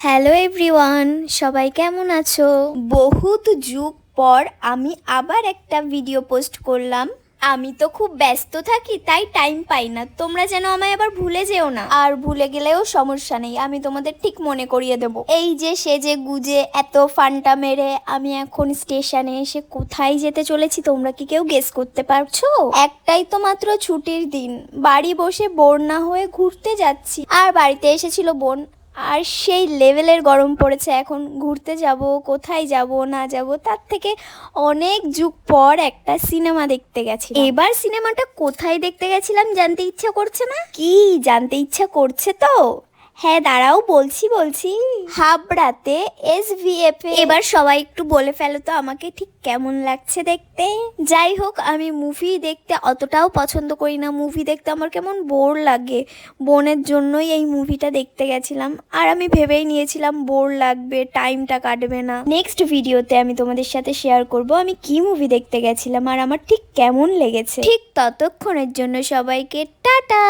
Hello everyone, সবাই কেমন আছো? বহুত যুগ পর আমি আবার একটা ভিডিও পোস্ট করলাম। আমি তো খুব ব্যস্ত থাকি, তাই টাইম পাই না। তোমরা যেন আমায় আবার ভুলে যেও না। আর ভুলে গেলেও সমস্যা নেই, আমি তোমাদের ঠিক মনে করিয়ে দেব। এই যে সেজে গুজে এত ফান্টা মেরে আমি এখন স্টেশনে এসে কোথায় যেতে চলেছি তোমরা কি কেউ গেস করতে পারছো? একটাই তো মাত্র ছুটির দিন, বাড়ি বসে বোর না হয়ে ঘুরতে যাচ্ছি। আর বাড়িতে এসেছিল বোন, আর সেই লেভেলের গরম পড়েছে এখন। ঘুরতে যাব, কোথায় যাব না যাব তার থেকে অনেক যুগ পর একটা সিনেমা দেখতে গেছি। এবার সিনেমাটা কোথায় দেখতে গেছিলাম জানতে ইচ্ছা করছে না? কি জানতে ইচ্ছা করছে তো? হ্যাঁ দাঁড়াও, বলছি হাবড়াতে SVF এ। এবার সবাই একটু বলে ফেলো তো আমাকে ঠিক কেমন লাগছে দেখতে। যাই হোক, আমি মুভি দেখতে অতটাও পছন্দ করি না। মুভি দেখতে আমার কেমন বোর লাগে। বোনের জন্যই এই মুভিটা দেখতে গেছিলাম, আর আমি ভেবেই নিয়েছিলাম বোর লাগবে, টাইমটা কাটবে না। নেক্সট ভিডিওতে আমি তোমাদের সাথে শেয়ার করব আমি কি মুভি দেখতে গেছিলাম আর আমার ঠিক কেমন লেগেছে। ঠিক ততক্ষণের জন্য সবাইকে টাটা।